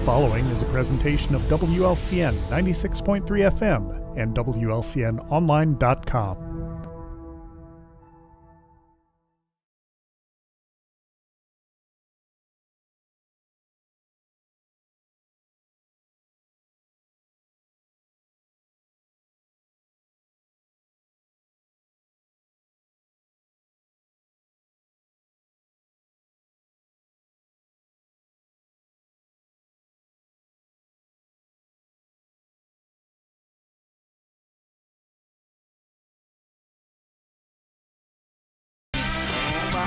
following is a presentation of WLCN 96.3 FM and WLCNonline.com.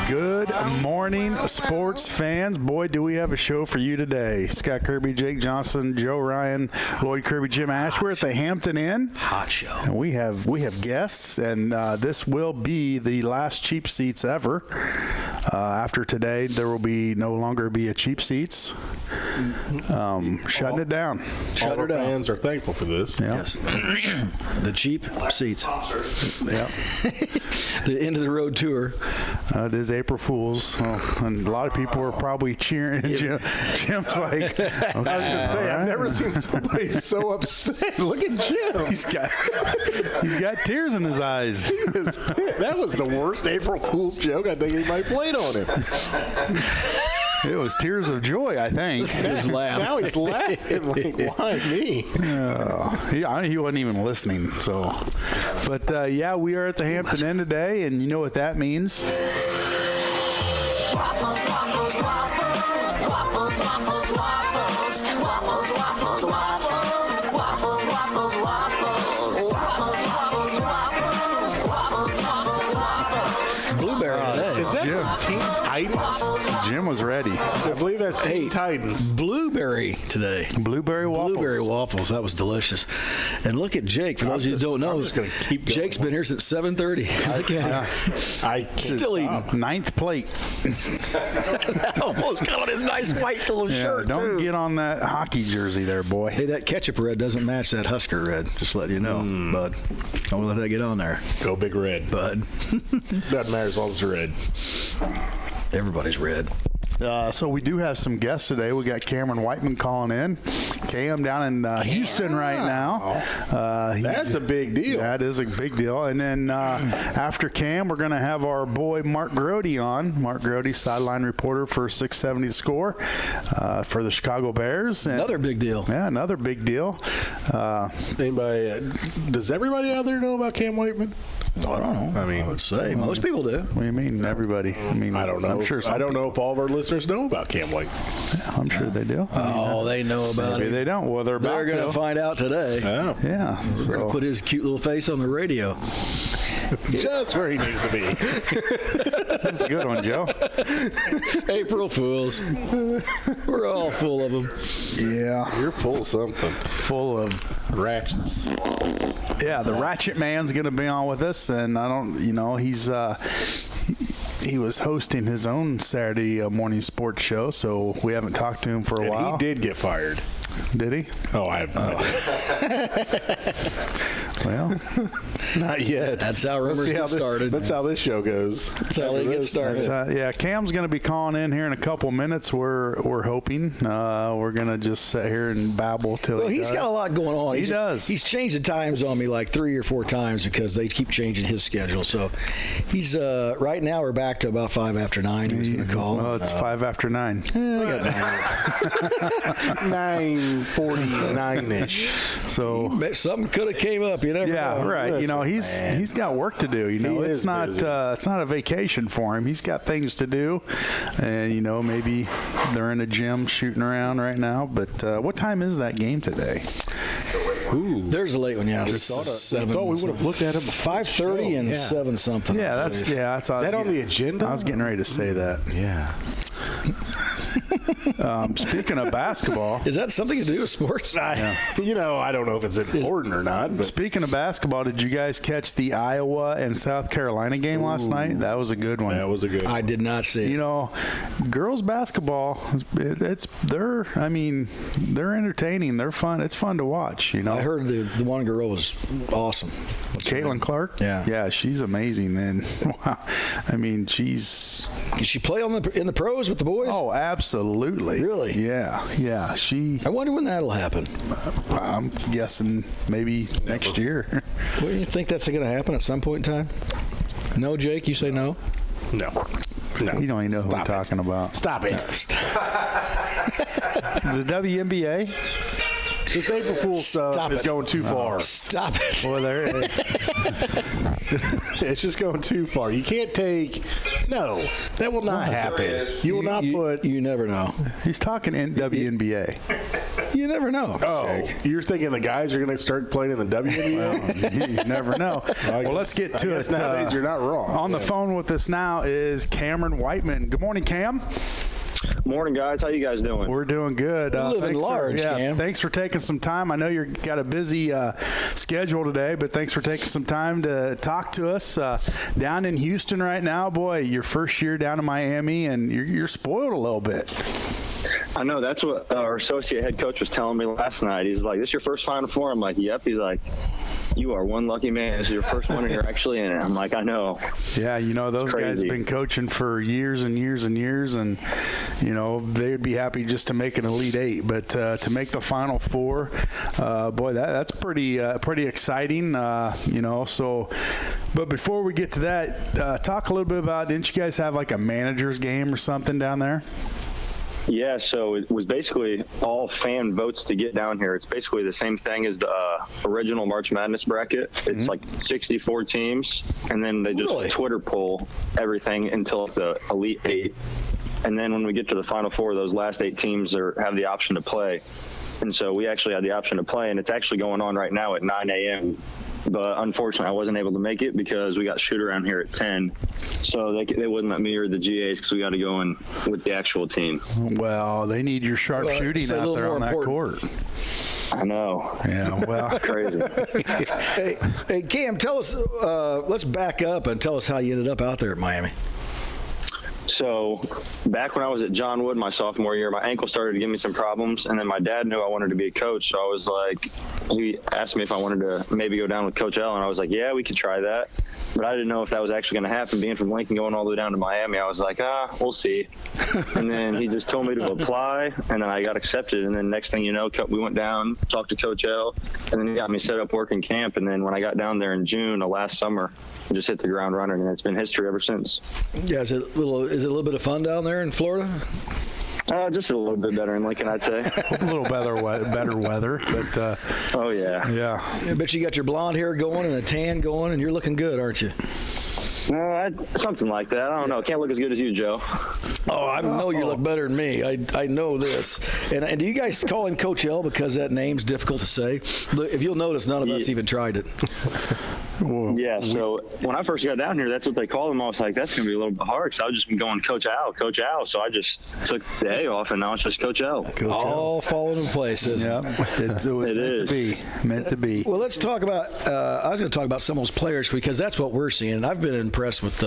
Good morning, sports fans. Boy, do we have a show for you today. Scott Kirby, Jake Johnson, Joe Ryan, Lloyd Kirby, Jim Ash. We're at the Hampton Inn. Hot show. And we have guests, and this will be the last cheap seats ever. After today, there will no longer be a cheap seats. Shutting it down. All our fans are thankful for this. Yeah. Yes. The cheap seats. Yeah. The end of the road tour. It is April Fool's, and a lot of people are probably cheering. Jim's like, okay, I was going to say, I've never seen somebody so upset. Look at Jim. He's got tears in his eyes. That was the worst April Fool's joke I think anybody played on him. It was tears of joy, I think. Now he's laughing. Like, why me? He wasn't even listening. So, but yeah, we are at the Hampton Inn today, and you know what that means. Waffles, waffles, waffles, waffles, waffles, waffles, waffles, waffles, waffles, waffles, waffles, waffles, waffles, waffles, waffles, waffles, waffles. Blueberry today. Is that Jim. Teen Titans? Jim was ready. I believe that's Teen Titans. Blueberry today. Blueberry waffles. Blueberry waffles. That was delicious. And look at Jake. For those of you who don't know, I'm just gonna keep going. Jake's been here since 7:30. Look at him. I can't Still stop. eating. Ninth plate. Almost got on his nice white little shirt, Don't too. get on that hockey jersey there, boy. Hey, that ketchup red doesn't match that Husker red. Just let you know, bud. Don't let that get on there, Go Big Red. bud. Doesn't matter as long as it's red. Everybody's red. So we do have some guests today. We got Cameron Whiteman calling in. Cam down in Houston right now. That's a big deal. That is a big deal. And then after Cam, we're going to have our boy Mark Grody on. Mark Grody, sideline reporter for 670 The Score for the Chicago Bears. And, Another big deal. Yeah, another big deal. Anybody? Does everybody out there know about Cam Whiteman? I don't know. I mean, I would say most people do. What do you mean, everybody? I mean, I don't know. I'm sure some I don't know if all of our listeners know about Cam White. I'm sure they do. Oh, they know about Maybe it. they don't. Well, they're about They're going to find out today. Oh. Yeah. We're going to put his cute little face on the radio. Just where he needs to be. That's a good one, Joe. April Fools. We're all full of them. Yeah. You're full of something. Full of Ratchets. Yeah, the Ratchet Man's going to be on with us, and I don't, he's he was hosting his own Saturday morning sports show, so we haven't talked to him for a while. He did get fired. Did he? Oh, I have no idea. Well, Not yet. That's how rumors get started. That's how this show goes. That's how they get started. yeah, Cam's going to be calling in here in a couple minutes. We're hoping. We're going to just sit here and babble till Well, he he's does. got a lot going on. He does. He's changed the times on me like 3 or 4 times because they keep changing his schedule. So he's right now we're back to about 5 after 9. He's going to call. Well, it's 5 after 9. I got 9:49-ish. So. something could have came up. You never Yeah, know. right. He's got work to do. He it's is not busy. it's not a vacation for him. He's got things to do, and maybe they're in a gym shooting around right now. But what time is that game today? Ooh. There's a late one. Yeah, I thought we would have looked at it before. 5:30 and 7 something. Yeah, that's Is that on the agenda? I was getting ready to say that. Yeah. Speaking of basketball, Is that something to do with sports? I don't know if it's important or not. But speaking of basketball, did you guys catch the Iowa and South Carolina game last night? That was a good one. that was a good. I did not see. Girls basketball, they're entertaining. They're fun. It's fun to watch. I heard the one girl was awesome. What's her Caitlin name? Clark. Yeah. Yeah, she's amazing, man. Wow. I mean, she's. Can she play in the pros with the boys? Oh, absolutely. Really? Yeah. Yeah. I wonder when that'll happen. I'm guessing maybe next year. Well, you think that's going to happen at some point in time? No, Jake, you say no? No. No. You don't even know who I'm Stop it. talking about. Stop it. The WNBA. This April Fool's stuff Stop is it. going too far. Stop it. Well, there. It's just going too far. You can't take. No, that will not happen. You will not put. You never know. He's talking in WNBA. You never know. Oh, Jake. you're thinking the guys are going to start playing in the WNBA? You never know. Well, let's get to I guess it. nowadays you're not wrong. On the phone with us now is Cameron Whiteman. Good morning, Cam. Morning, guys. How you guys doing? We're doing good. We're living thanks large, Cam. Thanks for taking some time. I know you've got a busy schedule today, but thanks for taking some time to talk to us. Down in Houston right now, boy, your first year down in Miami, and you're spoiled a little bit. I know that's what our associate head coach was telling me last night. He's like, "This your first Final Four?" I'm like, "Yep." He's like, "You are one lucky man. This is your first one, and you're actually in it." I'm like, "I know." Yeah, you know, those guys have crazy. been coaching for years and years and years, and, you know, they'd be happy just to make an Elite Eight. But to make the Final Four, boy, that's pretty exciting, you know. So, but before we get to that, talk a little bit about, didn't you guys have like a manager's game or something down there? Yeah, so it was basically all fan votes to get down here. It's basically the same thing as the original March Madness bracket. It's like 64 teams, and then they just Really? Twitter poll everything until the Elite Eight. And then when we get to the Final Four, those last 8 teams have the option to play. And so we actually had the option to play, and it's actually going on right now at 9 a.m. But unfortunately, I wasn't able to make it because we got shoot around here at 10. So they wouldn't let me or the GAs because we got to go in with the actual team. Well, they need your sharp Well, shooting it's a out little there more on that important. court. I know. Yeah, well. Crazy. Hey, Cam, tell us. Let's back up and tell us how you ended up out there at Miami. So back when I was at John Wood my sophomore year, my ankle started to give me some problems, and then my dad knew I wanted to be a coach. So I was like, he asked me if I wanted to maybe go down with Coach L, and I was like, yeah, we could try that. But I didn't know if that was actually going to happen. Being from Lincoln going all the way down to Miami, I was like, we'll see. And then he just told me to apply, and then I got accepted. And then next thing you know, we went down, talked to Coach L, and then he got me set up working camp. And then when I got down there in June of last summer, I just hit the ground running, and it's been history ever since. Yeah, is it a little bit of fun down there in Florida? Just a little bit better in Lincoln, I'd say. A little better weather, but Oh, yeah. yeah. I bet you got your blonde hair going and a tan going, and you're looking good, aren't you? Something like that. I don't know. Can't look as good as you, Joe. Oh, I know you look better than me. I know this. And do you guys call him Coach L because that name's difficult to say? Look, if you'll notice, none of us even tried it. Yeah, so when I first got down here, that's what they called him. I was like, that's going to be a little bit hard, because I was just been going Coach Al. So I just took the A off, and now it's just Coach L. All falling in place, isn't it? Yeah, it was It meant to is. be. Meant to be. Well, let's talk about. I was going to talk about some of those players because that's what we're seeing. And I've been impressed with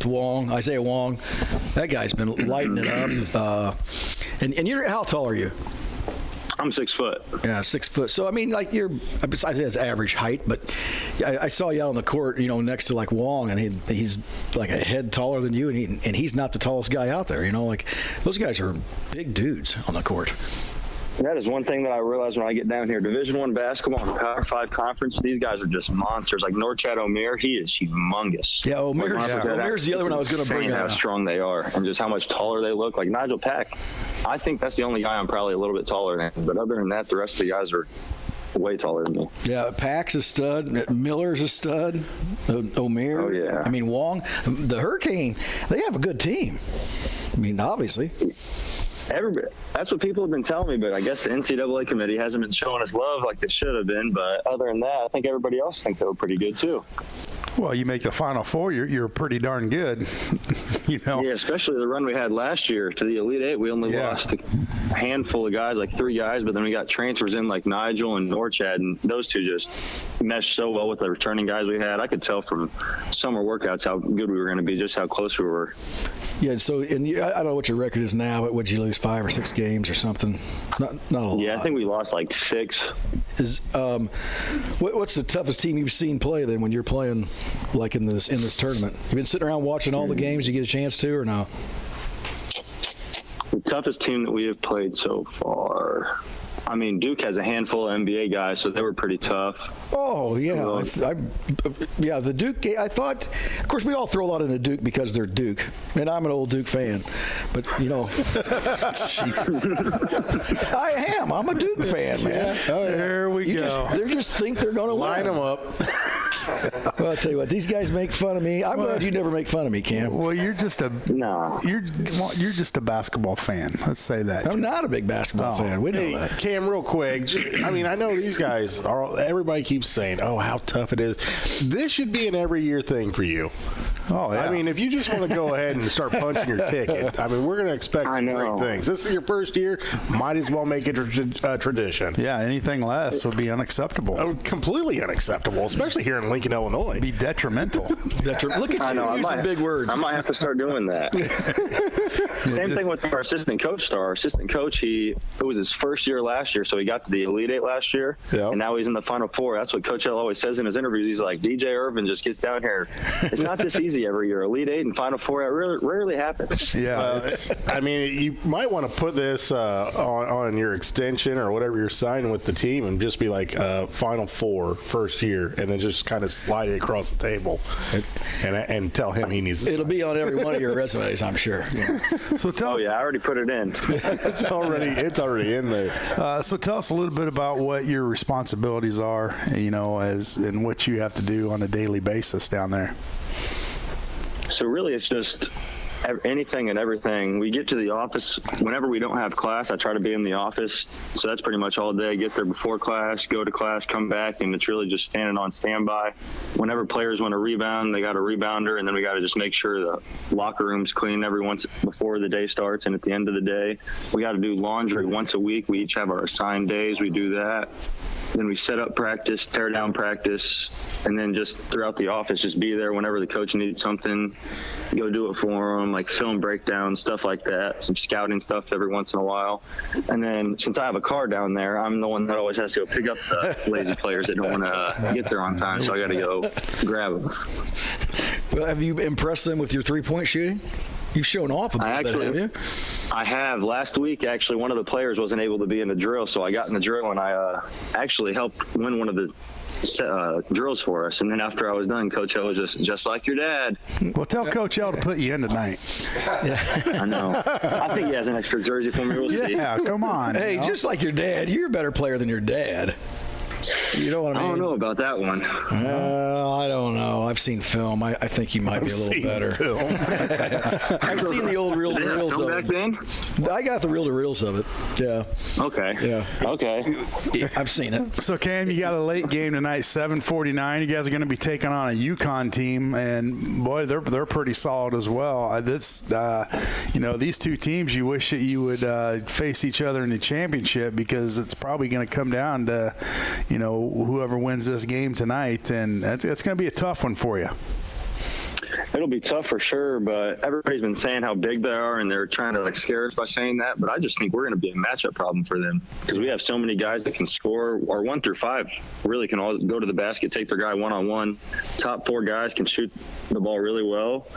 Wong, Isaiah Wong. That guy's been lighting it up. And you're how tall are you? I'm 6 foot. Yeah, 6 foot. So I mean, like you're. Besides that's average height, but I saw you out on the court, you know, next to like Wong, and he's like a head taller than you, and he's not the tallest guy out there. You know, like those guys are big dudes on the court. That is one thing that I realized when I get down here. Division I basketball and Power 5 conference, these guys are just monsters. Like Norchad Omer, he is humongous. Yeah, Omer's- Like, when I look at that, Omer's the other one I was gonna it's bring insane up. how strong they are and just how much taller they look. Like Nigel Pack, I think that's the only guy I'm probably a little bit taller than. But other than that, the rest of the guys are way taller than me. Yeah, Pack's a stud. Miller's a stud. Omer. Oh, yeah. I mean, Wong. The Hurricane, they have a good team. I mean, obviously. Everybody, that's what people have been telling me, but I guess the NCAA committee hasn't been showing us love like they should have been. But other than that, I think everybody else thinks they were pretty good too. Well, you make the Final Four, you're pretty darn good. You know. Yeah, especially the run we had last year to the Elite Eight. We only lost a handful of guys, like 3 guys, but then we got transfers in like Nigel and Norchad, and those two just meshed so well with the returning guys we had. I could tell from summer workouts how good we were going to be, just how close we were. Yeah, so I don't know what your record is now, but would you lose 5 or 6 games or something? Not a lot. Yeah, I think we lost like 6. Is what's the toughest team you've seen play then when you're playing like in this tournament? You've been sitting around watching all the games you get a chance to, or no? The toughest team that we have played so far, I mean, Duke has a handful of NBA guys, so they were pretty tough. Oh, yeah. Yeah, the Duke game, I thought, of course, we all throw a lot into Duke because they're Duke, and I'm an old Duke fan. But, you know, I am. I'm a Duke fan, man. There we go. They just think they're going to win. Line them up. Well, I'll tell you what, these guys make fun of me. I'm glad you never make fun of me, Cam. Well, you're just a you're just a basketball fan. Let's say that. I'm not a big basketball fan. We know Hey, that. Cam, real quick. I mean, I know these guys are. Everybody keeps saying, "Oh, how tough it is." This should be an every year thing for you. Oh, yeah. I mean, if you just want to go ahead and start punching your ticket, I mean, we're going to expect some great things. This is your first year. Might as well make it a tradition. Yeah, anything less would be unacceptable. Oh, completely unacceptable, especially here in Lincoln, Illinois. Be detrimental. Look at you using big words. I might have to start doing that. Same thing with our assistant coach. Our assistant coach, it was his first year last year, so he got to the Elite Eight last year, and now he's in the Final Four. That's what Coach L always says in his interviews. He's like, DJ Irvin just gets down here. It's not this easy every year. Elite Eight and Final Four, it rarely happens. Yeah. I mean, you might want to put this on your extension or whatever you're signing with the team and just be like Final Four first year, and then just kind of slide it across the table and tell him he needs to It'll be on every one of your resumes, I'm sure. Yeah. So tell us. I already put it in. it's already in there. So tell us a little bit about what your responsibilities are, you know, and what you have to do on a daily basis down there. So really, it's just anything and everything. We get to the office whenever we don't have class. I try to be in the office, so that's pretty much all day. Get there before class, go to class, come back, and it's really just standing on standby. Whenever players want to rebound, they got a rebounder, and then we got to just make sure the locker room's clean every once before the day starts, and at the end of the day, we got to do laundry once a week. We each have our assigned days. We do that. Then we set up practice, tear down practice, and then just throughout the office, just be there whenever the coach needs something, go do it for them, like film breakdowns, stuff like that, some scouting stuff every once in a while. And then since I have a car down there, I'm the one that always has to go pick up the lazy players that don't want to get there on time, so I got to go grab them. Well, have you impressed them with your three-point shooting? You've shown off a bit, have you? I have. Last week, actually, one of the players wasn't able to be in the drill, so I got in the drill, and I actually helped win one of the drills for us. And then after I was done, Coach L was just like your dad. Well, tell Coach L to put you in tonight. I know. I think he has an extra jersey for me. We'll see. Yeah, come on. Hey, just like your dad, you're a better player than your dad. You know what I mean? I don't know about that one. I don't know. I've seen film. I think he might be a little better. I've seen the old reel-to-reels of back it. then? I got the reel-to-reels of it. Yeah. Okay. Yeah. Okay. I've seen it. So, Cam, you got a late game tonight, 7:49. You guys are going to be taking on a UConn team, and boy, they're pretty solid as well. These two teams, you wish that you would face each other in the championship, because it's probably going to come down to, whoever wins this game tonight, and it's going to be a tough one for you. It'll be tough for sure, but everybody's been saying how big they are, and they're trying to scare us by saying that. But I just think we're going to be a matchup problem for them, because we have so many guys that can score. Our 1 through 5 really can all go to the basket, take their guy one-on-one. Top 4 guys can shoot the ball really well.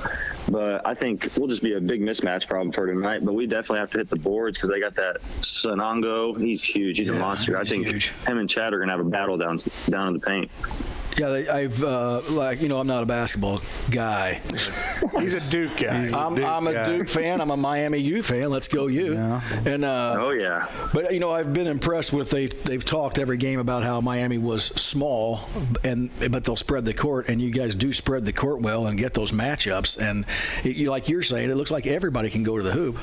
But I think we'll just be a big mismatch problem for tonight. But we definitely have to hit the boards, because they got that Sanongo. He's huge. He's a monster. I think huge. Him and Chad are going to have a battle down in the paint. Yeah, I'm not a basketball guy. He's a Duke guy. I'm a Duke fan. I'm a Miami U fan. Let's go U. Yeah. And Oh, yeah. But I've been impressed with they've talked every game about how Miami was small, but they'll spread the court, and you guys do spread the court well and get those matchups. And like you're saying, it looks like everybody can go to the hoop.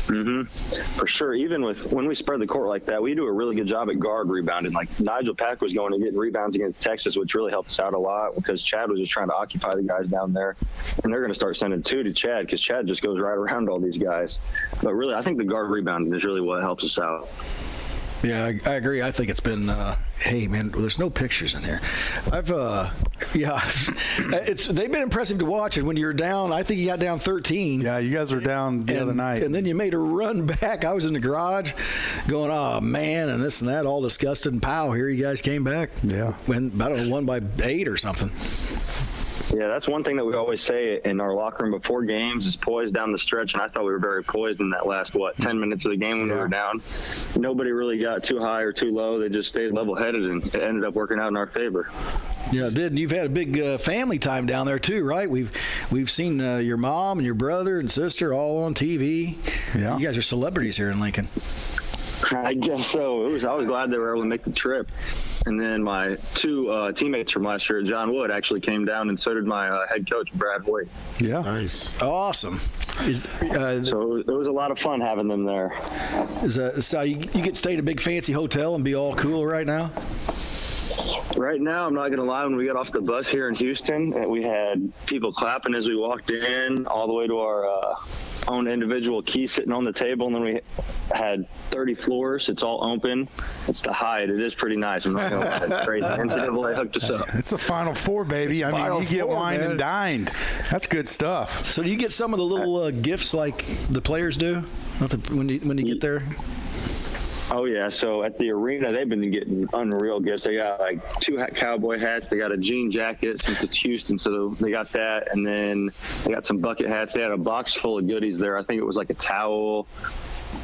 For sure. Even when we spread the court like that, we do a really good job at guard rebounding. Like Nigel Pack was going and getting rebounds against Texas, which really helped us out a lot because Chad was just trying to occupy the guys down there. And they're going to start sending 2 to Chad because Chad just goes right around all these guys. But really, I think the guard rebounding is really what helps us out. Yeah, I agree. I think it's been. Hey, man, there's no pictures in here. They've been impressive to watch. And when you're down, I think you got down 13. Yeah, you guys were down the other night. And then you made a run back. I was in the garage going, oh, man, and this and that, all disgusted. And pow, here you guys came back. Yeah. When, I don't know, won by 8 or something. Yeah, that's one thing that we always say in our locker room before games is poised down the stretch, and I thought we were very poised in that last, 10 minutes of the game when we were down. Nobody really got too high or too low. They just stayed level-headed, and it ended up working out in our favor. Yeah, it did. And you've had a big family time down there, too, right? We've seen your mom and your brother and sister all on TV. Yeah. You guys are celebrities here in Lincoln. I guess so. I was glad they were able to make the trip. And then my 2 teammates from last year, John Wood, actually came down, and so did my head coach, Brad Hoyt. Yeah. Nice. Awesome. So it was a lot of fun having them there. So you get to stay at a big fancy hotel and be all cool right now? Right now, I'm not going to lie, when we got off the bus here in Houston, we had people clapping as we walked in, all the way to our own individual key sitting on the table, and then we had 30 floors. It's all open. It's the Hyatt. It is pretty nice. I'm not going to lie. It's crazy. NCAA hooked us up. It's a Final Four, baby. I mean, Final you get Four, wine man. and dined. That's good stuff. So do you get some of the little gifts like the players do when you get there? Oh, yeah. So at the arena, they've been getting unreal gifts. They got like 2 cowboy hats. They got a jean jacket since it's Houston, so they got that. And then they got some bucket hats. They had a box full of goodies there. I think it was like a towel,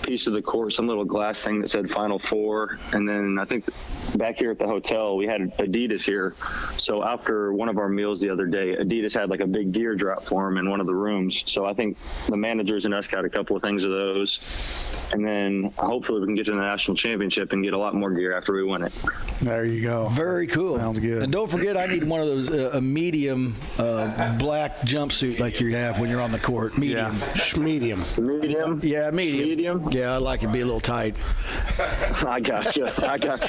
piece of the court, some little glass thing that said Final Four. And then I think back here at the hotel, we had Adidas here. So after one of our meals the other day, Adidas had like a big gear drop for them in one of the rooms. So I think the managers and us got a couple of things of those. And then hopefully we can get to the national championship and get a lot more gear after we win it. There you go. Very cool. Sounds good. And don't forget, I need one of those, a medium black jumpsuit like you have when you're on the court. Medium. Medium. Medium? Yeah, medium. Medium? Yeah, I like it to be a little tight. I got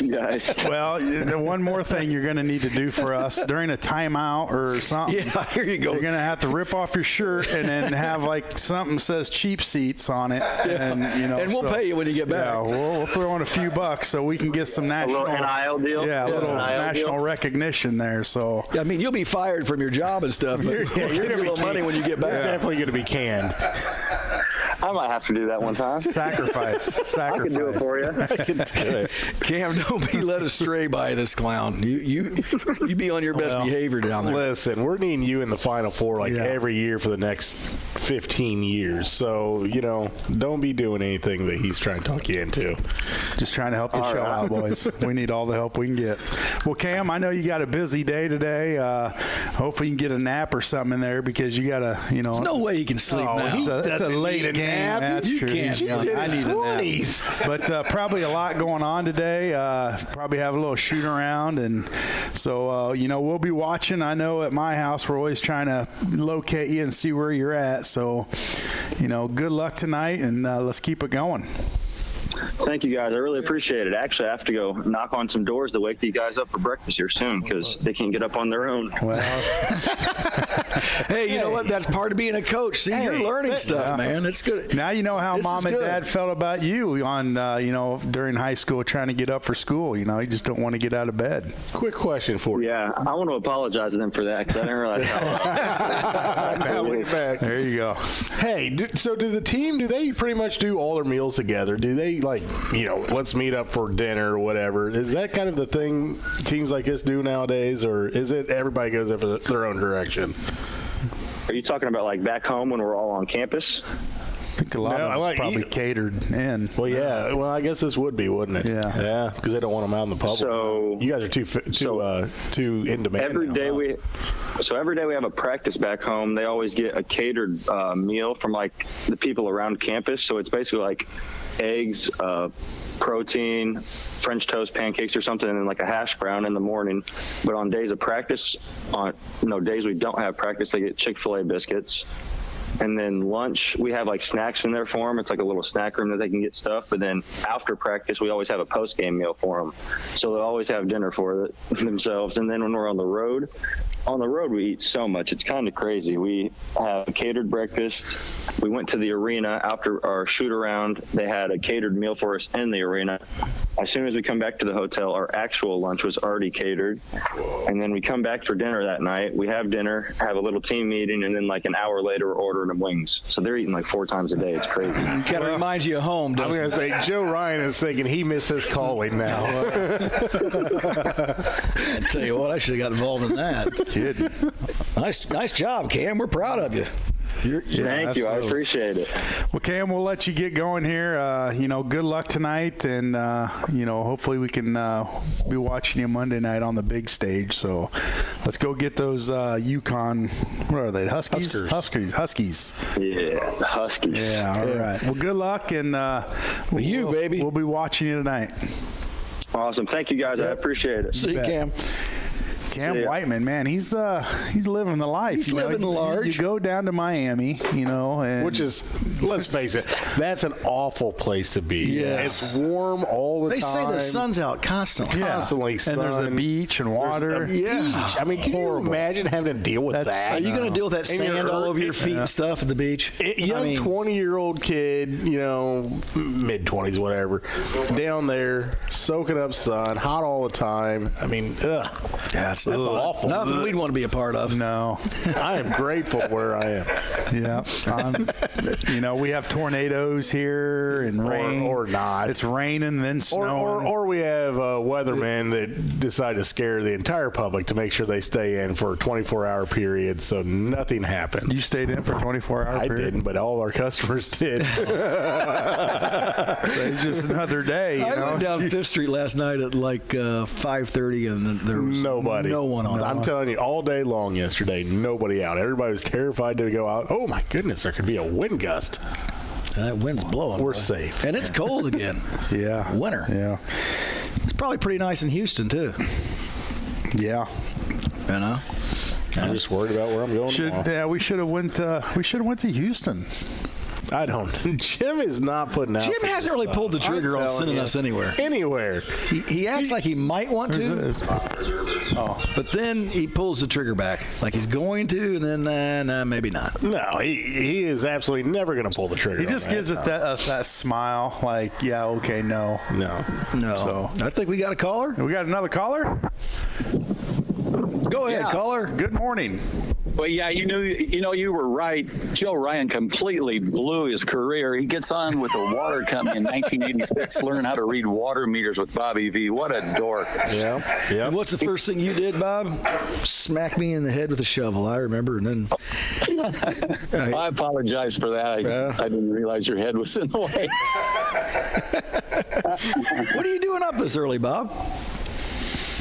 you guys. Well, one more thing you're going to need to do for us during a timeout or something. Yeah, here you go. You're going to have to rip off your shirt and then have like something that says cheap seats on it. And, And we'll pay you when you get back. Yeah, we'll throw in a few bucks so we can get some A national little NIL deal? Yeah, a little NIL national deal? recognition there. So I mean, you'll be fired from your job and stuff. But you're going to get money when you get back. Definitely going to be canned. I might have to do that one time. sacrifice. I can do it for you. Cam, don't be led astray by this clown. You be on your best behavior down there. Listen, we're needing you in the Final Four every year for the next 15 years. So, don't be doing anything that he's trying to talk you into. Just trying to help the show out, boys. We need all the help we can get. Well, Cam, I know you got a busy day today. Hopefully you can get a nap or something in there because you got to, There's no way he can sleep now. It's a doesn't late need a game. nap. That's You true. can't. He's young. He's in I his need a 20s. nap. But probably a lot going on today. Probably have a little shoot around. And so, we'll be watching. I know at my house we're always trying to locate you and see where you're at. So, good luck tonight, and let's keep it going. Thank you, guys. I really appreciate it. Actually, I have to go knock on some doors to wake you guys up for breakfast here soon because they can't get up on their own. Well, Hey, you know what? That's part of being a coach. See, you're learning stuff, man. It's good. now you know how This mom is and good. dad felt about you on, during high school trying to get up for school. You just don't want to get out of bed. Quick question for you. Yeah, I want to apologize to them for that because I didn't realize how Now look back. There you go. Hey, so do the team, do they pretty much do all their meals together? Do they, let's meet up for dinner or whatever? Is that kind of the thing teams like this do nowadays, or is it everybody goes over their own direction? Are you talking about like back home when we're all on campus? I think a lot No, of it's like probably you- catered in. Well, yeah. Well, I guess this would be, wouldn't it? Yeah. Yeah, because they don't want them out in the public. So- you guys are too in demand. Every now, day huh? every day we have a practice back home. They always get a catered meal from like the people around campus. So it's basically like eggs, protein, French toast, pancakes or something, and then like a hash brown in the morning. But on days of practice, on days we don't have practice, they get Chick-fil-A biscuits. And then lunch, we have like snacks in there for them. It's like a little snack room that they can get stuff. But then after practice, we always have a post-game meal for them. So they'll always have dinner for themselves. And then when we're on the road we eat so much. It's kind of crazy. We have a catered breakfast. We went to the arena after our shoot around. They had a catered meal for us in the arena. As soon as we come back to the hotel, our actual lunch was already catered. And then we come back for dinner that night. We have dinner, have a little team meeting, and then like an hour later, we're ordering them wings. So they're eating like 4 times a day. It's crazy. Kind of reminds you of home, I'm doesn't going it? to say Joe Ryan is thinking he misses calling now. I tell you what, I should have got involved in that. Kidding. Nice job, Cam. We're proud of you. Thank you. I appreciate it. Well, Cam, we'll let you get going here. Good luck tonight, and hopefully we can be watching you Monday night on the big stage. So let's go get those Yukon. What are they? Huskies. Huskies. Yeah, the Huskies. Yeah. All right. Well, good luck, and baby. We'll be watching you tonight. Awesome. Thank you, guys. I appreciate it. See you, Cam. Cam Yeah. Whiteman, man, he's living the life. He's living large. You go down to Miami, and Which is, let's face it, that's an awful place to be. Yes. It's warm all the They time. say the sun's out constantly. Constantly and there's a sun. beach and water. There's a beach. I mean, can you imagine having to deal with That's- that? Are you going to deal with that And sand all over your feet and stuff at the beach? Young 20-year-old kid, mid-20s, whatever, down there, soaking up sun, hot all the time. I mean, ugh. That's awful. Nothing we'd want to be a part of. No. I am grateful where I am. Yeah. We have tornadoes here and rain. Or not. It's raining, then snowing. Or we have weathermen that decide to scare the entire public to make sure they stay in for a 24-hour period so nothing happens. You stayed in for a 24-hour I period? didn't, but all our customers did. It's just another day, I went down Fifth Street last night at like 5:30, and there was Nobody. no one on. I'm telling you, all day long yesterday, nobody out. Everybody was terrified to go out. Oh my goodness, there could be a wind gust. That wind's blowing. We're boy. safe. And it's cold again. Yeah. Winter. Yeah. It's probably pretty nice in Houston too. Yeah. I'm just worried about where I'm going tomorrow. We should have went to Houston. I don't. Jim is not putting out. Jim for hasn't this really stuff. pulled the trigger I'm on telling sending you. us anywhere. Anywhere. He acts like he might want to, but then he pulls the trigger back, like he's going to, and then nah, maybe not. No, he is absolutely never going to pull the trigger. He on just that. gives us that smile, like, yeah, okay, no. No. So I think we got a caller. we got another caller. Go ahead, caller. Good morning. Well, yeah, you were right. Joe Ryan completely blew his career. He gets on with the water company in 1986, learn how to read water meters with Bobby V. What a dork. Yeah. And Yeah. what's the first thing you did, Bob? Smack me in the head with a shovel. I remember, and then I apologize for that. I didn't realize your head was in the way. what are you doing up this early, Bob?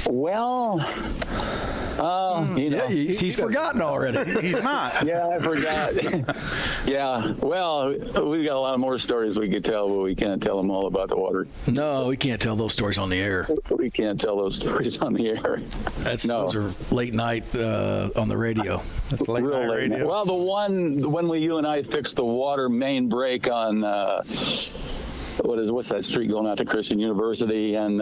Well, He's forgotten already. He's not. yeah, I forgot. Yeah, well, we got a lot of more stories we could tell, but we can't tell them all about the water. No, we can't tell those stories on the air. We can't tell those stories on the air. Those are late night on the radio. That's late Real night late. radio. Well, the one when you and I fixed the water main break on what's that street going out to Christian University, and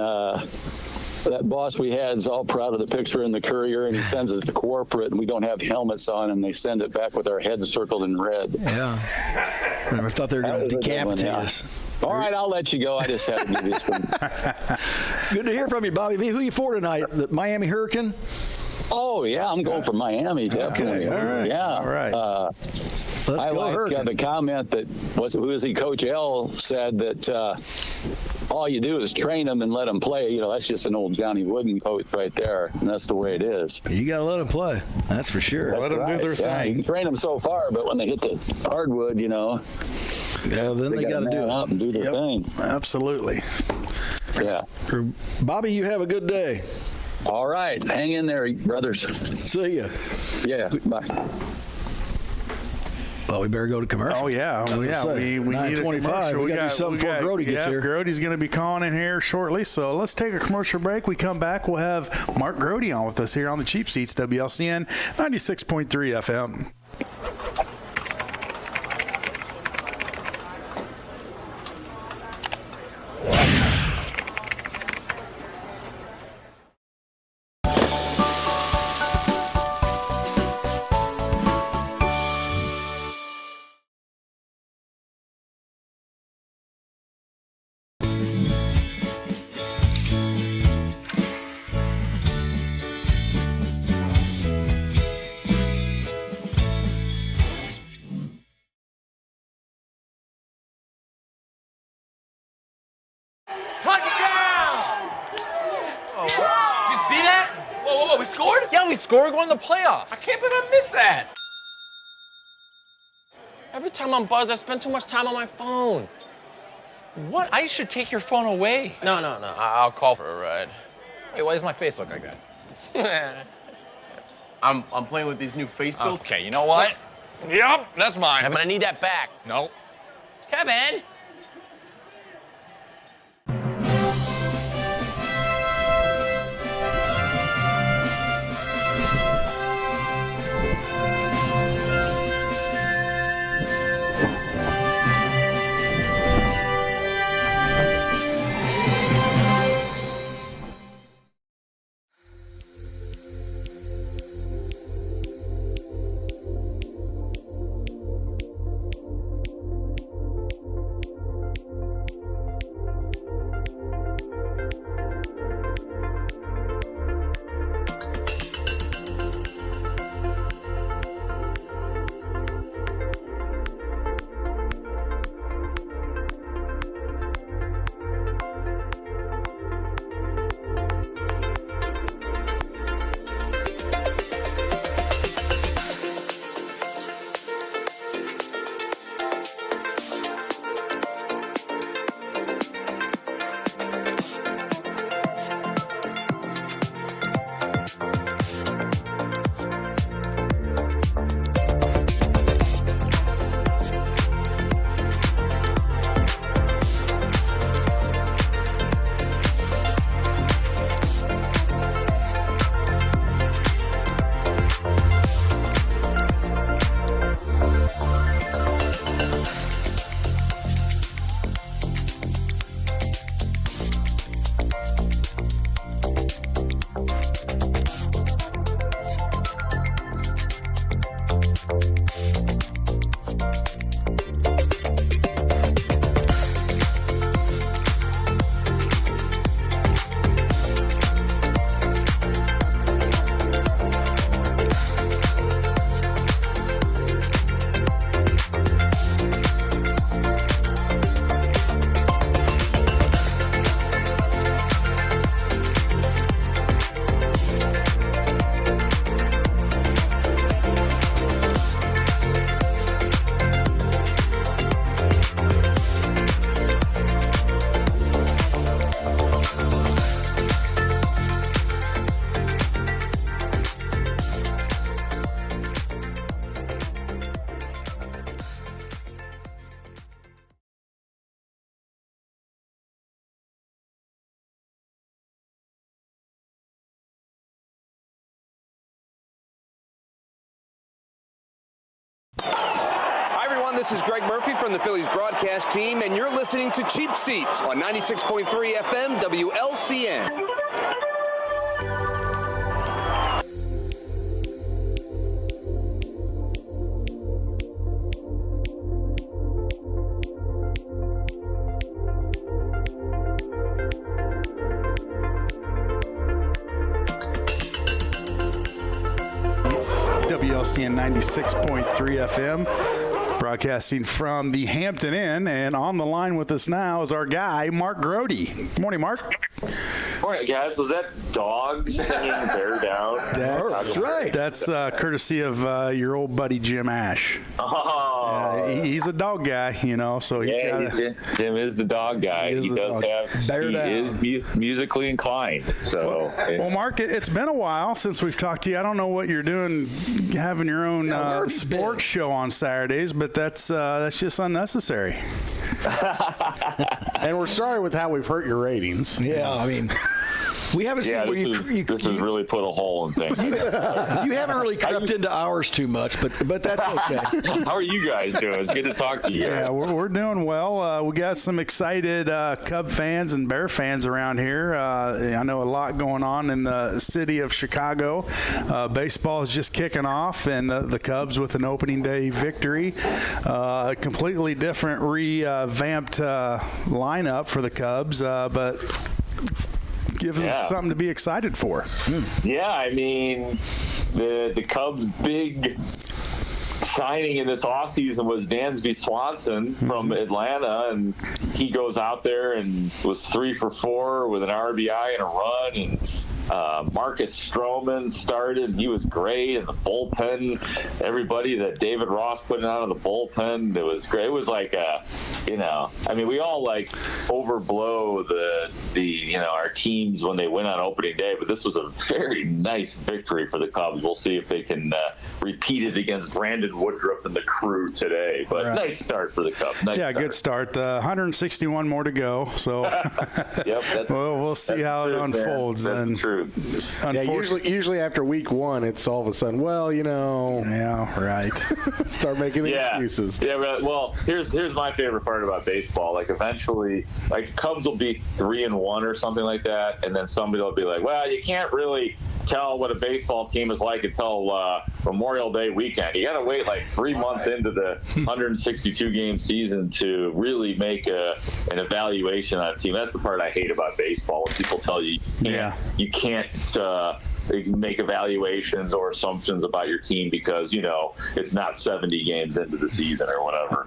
that boss we had is all proud of the picture in the Courier, and he sends it to corporate, and we don't have helmets on, and they send it back with our heads circled in red. Yeah. I thought they were going to decapitate us. All right, I'll let you go. I just had to give you this one. Good to hear from you, Bobby V. Who you for tonight? The Miami Hurricane? Oh, yeah, I'm going for Miami, definitely. all right. Yeah. All right. Let's I go like Hurricane. the comment that Coach L said that all you do is train them and let them play. That's just an old Johnny Wooden quote right there, and that's the way it is. You got to let them play. That's for sure. Let them do their Yeah, you thing. can train them so far, but when they hit the hardwood, Yeah, then they got to do man up and do their thing. Absolutely. Yeah. it. Bobby, you have a good day. All right, hang in there, brothers. See ya. Yeah. Bye. Well, we better go to commercial. Oh, yeah. I was Yeah, gonna say, we need a 9:25. commercial. We got to do something before Grody gets here. Grody's going to be calling in here shortly, so let's take a commercial break. We come back, we'll have Mark Grody on with us here on the Cheap Seats, WLCN 96.3 FM. score, going to the playoffs. I can't believe I missed that. Every time I'm buzzed, I spend too much time on my phone. What? I should take your phone away. No. I'll call for a ride. Wait, why does my face look like that? I'm playing with these new face filters. Okay, you know what? Yep, that's mine. Kevin, I need that back. No. Kevin! Hi, everyone. This is Greg Murphy from the Phillies broadcast team, and you're listening to Cheap Seats on 96.3 FM WLCN. WLCN 96.3 FM, broadcasting from the Hampton Inn, and on the line with us now is our guy, Mark Grody. Good morning, Mark. Morning, guys. Was that dog singing Bear Down? That's right. That's courtesy of your old buddy Jim Ash. Oh. He's a dog guy, you know, so he's got Jim is the dog guy. He is musically inclined. So, well, Mark, it's been a while since we've talked to you. I don't know what you're doing, having your own sports show on Saturdays, but that's just unnecessary. And we're sorry with how we've hurt your ratings. Yeah, I mean, we haven't seen where this has really put a hole in things. You haven't really crept into ours too much, but that's okay. How are you guys doing? It's good to talk to you. Yeah, we're doing well. We got some excited Cub fans and Bear fans around here. I know a lot going on in the city of Chicago. Baseball is just kicking off, and the Cubs with an opening day victory. A completely different, revamped lineup for the Cubs, but gives them something to be excited for. Yeah, I mean, the Cubs' big signing in this offseason was Dansby Swanson from Atlanta, and he goes out there and was 3 for 4 with an RBI and a run, and Marcus Stroman started. He was great. And the bullpen, everybody that David Ross put out of the bullpen, it was great. It was like, we all like overblow our teams when they win on opening day, but this was a very nice victory for the Cubs. We'll see if they can repeat it against Brandon Woodruff and the crew today. But nice start for the Cubs. Good start. 161 more to go. So yep, we'll see how it unfolds. That's true. Yeah, usually after week one, it's all of a sudden, Yeah, right. start making the excuses. Yeah, well, here's my favorite part about baseball. Like eventually, like Cubs will be 3-1 or something like that, and then somebody will be like, well, you can't really tell what a baseball team is like until Memorial Day weekend. You got to wait like 3 months into the 162 game season to really make an evaluation on a team. That's the part I hate about baseball, when people tell you you can't make evaluations or assumptions about your team because it's not 70 games into the season or whatever.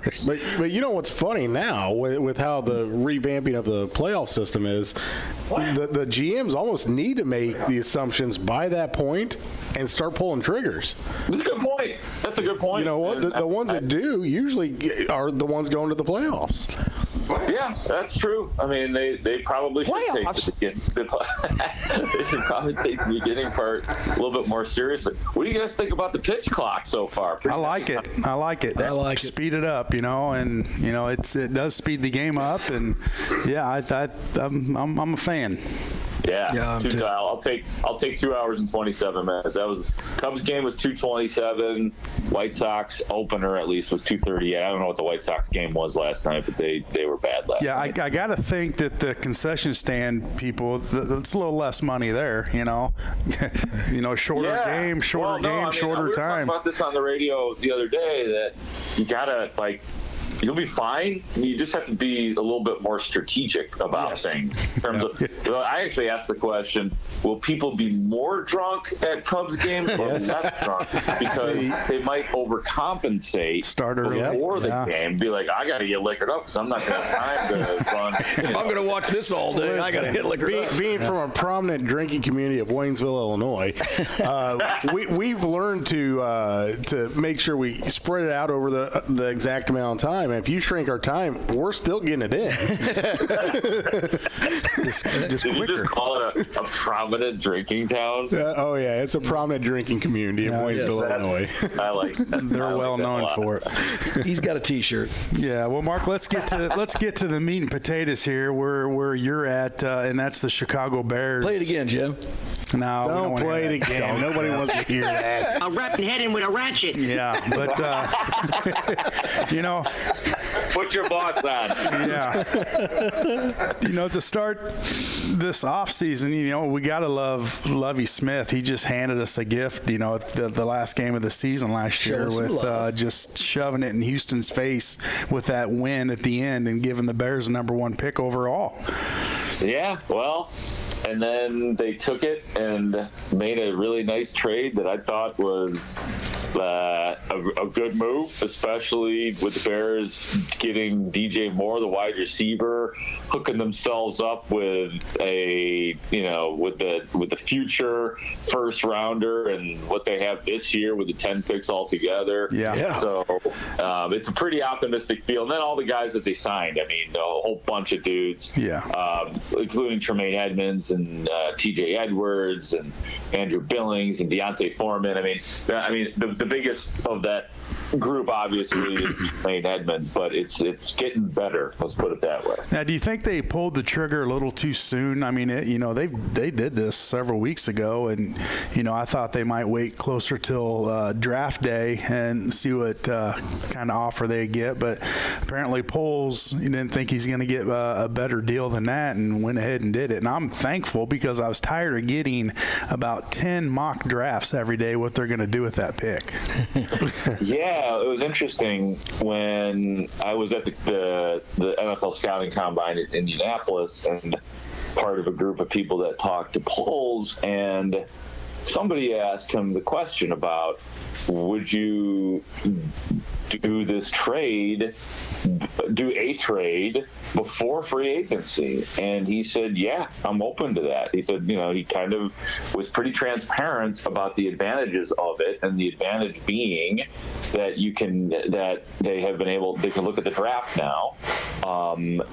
But you know what's funny now with how the revamping of the playoff system is, the GMs almost need to make the assumptions by that point and start pulling triggers. That's a good point. That's a good point. You know what? The ones that do usually are the ones going to the playoffs. Yeah, that's true. I mean, they probably should they should probably take the beginning part a little bit more seriously. What do you guys think about the pitch clock so far? I like it. Speed it up, and it does speed the game up, and I'm a fan. Yeah, I'll take 2 hours and 27 minutes. That was Cubs game was 2:27. White Sox opener at least was 2:38. I don't know what the White Sox game was last night, but they were bad last night. I got to think that the concession stand people, it's a little less money there. Shorter game, shorter time. We were talking about this on the radio the other day that you gotta you'll be fine. You just have to be a little bit more strategic about things. In terms of, I actually asked the question, will people be more drunk at Cubs games or less drunk? Because they might overcompensate before the game. Be like, I got to get liquored up because I'm not going to have time to run. If I'm going to watch this all day, I got to get liquored up. Being from a prominent drinking community of Waynesville, Illinois, we've learned to make sure we spread it out over the exact amount of time. And if you shrink our time, we're still getting it in. just Did quicker. you just call it a prominent drinking town? It's a prominent drinking community in Waynesville, Illinois. I like that. They're well known for it. He's got a T-shirt. Yeah. Well, Mark, let's get to the meat and potatoes here, where you're at, and that's the Chicago Bears. Play it again, Jim. No, don't play it again. Nobody wants to hear that. A rotten head in with a ratchet. Yeah, but put your boss on. Yeah. To start this offseason, we gotta love Lovie Smith. He just handed us a gift. The last game of the season last year with just shoving it in Houston's face with that win at the end and giving the Bears the #1 pick overall. Yeah, well. And then they took it and made a really nice trade that I thought was a good move, especially with the Bears getting DJ Moore, the wide receiver, hooking themselves up with with the future first rounder and what they have this year with the 10 picks altogether. Yeah. So it's a pretty optimistic feel. And then all the guys that they signed, a whole bunch of dudes. Yeah. Including Tremaine Edmonds and TJ Edwards and Andrew Billings and Deontay Foreman. The biggest of that group obviously is Tremaine Edmonds, but it's getting better. Let's put it that way. Now, do you think they pulled the trigger a little too soon? They did this several weeks ago, and I thought they might wait closer till draft day and see what kind of offer they get. But apparently, Poles didn't think he's going to get a better deal than that, and went ahead and did it. And I'm thankful because I was tired of getting about 10 mock drafts every day. What they're going to do with that pick? Yeah, it was interesting when I was at the NFL scouting combine in Indianapolis and part of a group of people that talked to Poles, and somebody asked him the question about, would you do a trade before free agency. And he said, yeah, I'm open to that. He said, he kind of was pretty transparent about the advantages of it, and the advantage being that they can look at the draft now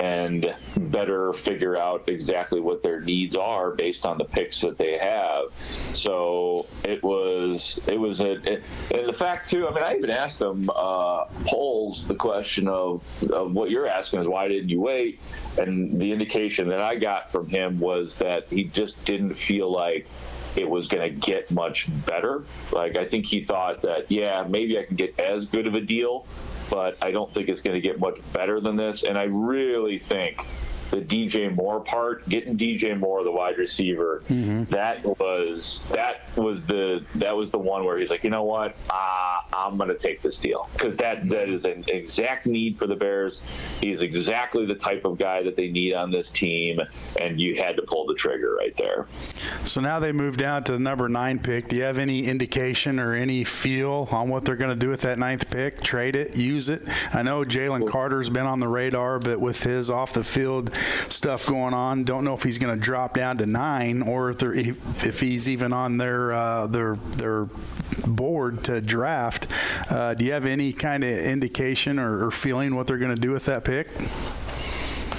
and better figure out exactly what their needs are based on the picks that they have. So and the fact too, I even asked him, Poles, the question of what you're asking is, why didn't you wait? And the indication that I got from him was that he just didn't feel like it was going to get much better. Like, I think he thought that, yeah, maybe I can get as good of a deal, but I don't think it's going to get much better than this. And I really think the DJ Moore part, getting DJ Moore, the wide receiver, that was the one where he's like, you know what, I'm going to take this deal, because that is an exact need for the Bears. He's exactly the type of guy that they need on this team, and you had to pull the trigger right there. So now they move down to the number 9 pick. Do you have any indication or any feel on what they're going to do with that 9th pick? Trade it, use it? I know Jalen Carter's been on the radar, but with his off the field stuff going on, don't know if he's going to drop down to 9 or if he's even on their board to draft. Do you have any kind of indication or feeling what they're going to do with that pick?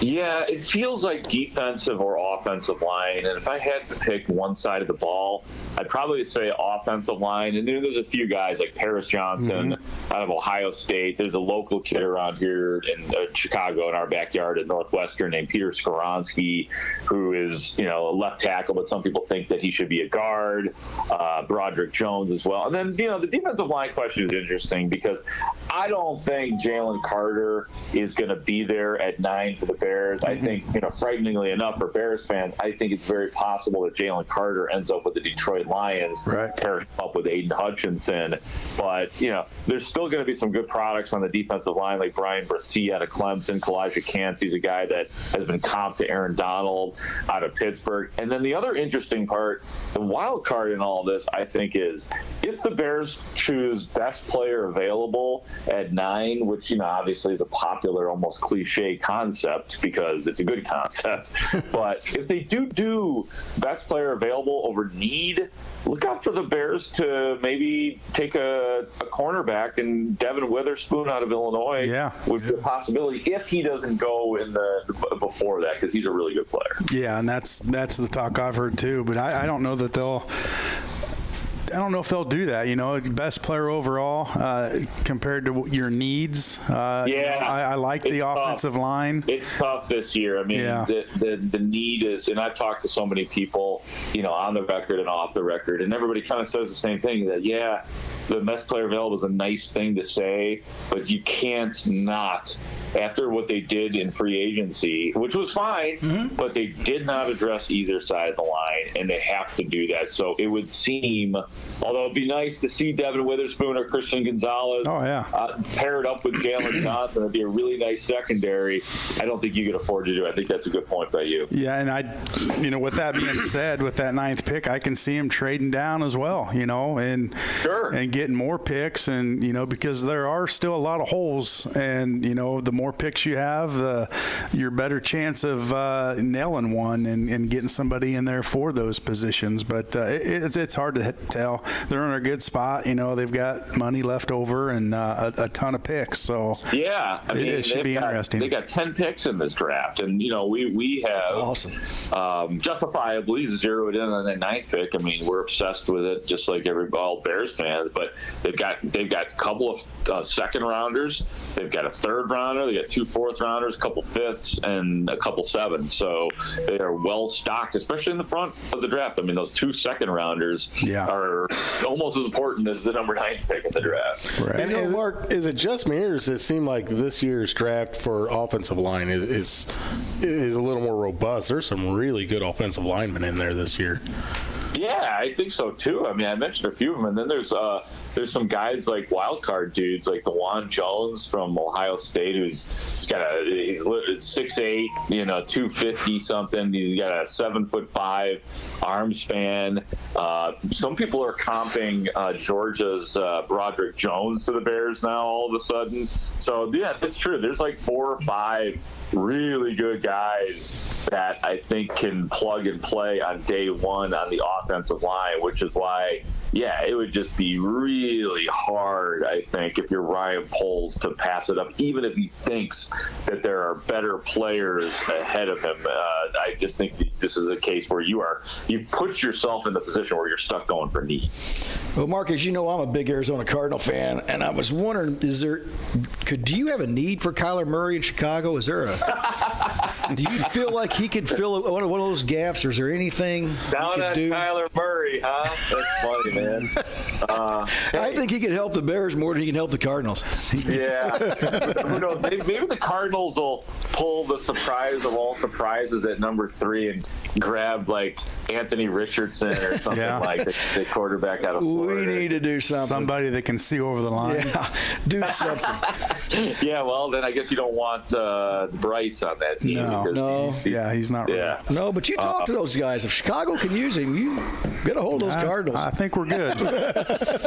Yeah, it feels like defensive or offensive line. And if I had to pick one side of the ball, I'd probably say offensive line. And then there's a few guys like Paris Johnson out of Ohio State. There's a local kid around here in Chicago in our backyard at Northwestern named Peter Skoronski, who is, a left tackle, but some people think that he should be a guard. Broderick Jones as well. And then, the defensive line question is interesting, because I don't think Jalen Carter is going to be there at 9 for the Bears. I think, frighteningly enough for Bears fans, I think it's very possible that Jalen Carter ends up with the Detroit Lions, pairing up with Aiden Hutchinson. But, there's still going to be some good products on the defensive line, like Brian Brissy out of Clemson. Kalijah Cansey's a guy that has been comped to Aaron Donald out of Pittsburgh. And then the other interesting part, the wild card in all this, I think, is if the Bears choose best player available at 9, which, obviously is a popular, almost cliche concept, because it's a good concept. But if they do best player available over need, look out for the Bears to maybe take a cornerback, and Devin Witherspoon out of Illinois would be a possibility if he doesn't go in before that, because he's a really good player. Yeah, and that's the talk I've heard too. But I don't know that I don't know if they'll do that. It's best player overall compared to your needs. I like the offensive line. It's tough this year. The need is, and I've talked to so many people, on the record and off the record, and everybody kind of says the same thing, that the best player available is a nice thing to say, but you can't not, after what they did in free agency, which was fine, but they did not address either side of the line, and they have to do that. So it would seem, although it'd be nice to see Devin Witherspoon or Christian Gonzalez paired up with Jalen Johnson, it'd be a really nice secondary. I don't think you could afford to do it. I think that's a good point by you. Yeah, and with that being said, with that 9th pick, I can see him trading down as well, and getting more picks, and because there are still a lot of holes, and the more picks you have, your better chance of nailing one and getting somebody in there for those positions. But it's hard to tell. They're in a good spot. They've got money left over and a ton of picks. So it should be interesting. They got 10 picks in this draft, and we have awesome. Justifiably zeroed in on that 9th pick. We're obsessed with it, just like all Bears fans. But they've got a couple of second rounders. They've got a 3rd rounder. They got 2 4th rounders, a couple 5ths, and a couple 7s. So they are well stocked, especially in the front of the draft. Those 2 second rounders are almost as important as the number 9 pick in the draft. Right. And Mark, is it just me, or does it seem like this year's draft for offensive line is a little more robust? There's some really good offensive linemen in there this year. Yeah, I think so too. I mean, I mentioned a few of them, and then there's some guys like wild card dudes like DeJuan Jones from Ohio State, he's 6'8", 250 something. He's got a 7'5" arm span. Some people are comping Georgia's Broderick Jones to the Bears now all of a sudden. So yeah, that's true. There's like 4 or 5 really good guys that I think can plug and play on day one on the offensive line, which is why, yeah, it would just be really hard, I think, if you're Ryan Poles to pass it up, even if he thinks that there are better players ahead of him. I just think this is a case where you put yourself in the position where you're stuck going for need. Well, Mark, as you know, I'm a big Arizona Cardinal fan, and I was wondering, do you have a need for Kyler Murray in Chicago? Do you feel like he could fill one of those gaps, or is there anything down on Kyler Murray, huh? That's funny, man. I think he could help the Bears more than he can help the Cardinals. Yeah. Who knows? Maybe the Cardinals will pull the surprise of all surprises at number 3 and grab like Anthony Richardson or something like the quarterback out of Florida. We need to do something. Somebody that can see over the line. Yeah, do something. Yeah, well, then I guess you don't want Bryce on that team. He's not ready. No, but you talk to those guys. If Chicago can use him, you get a hold of those Cardinals. I think we're good.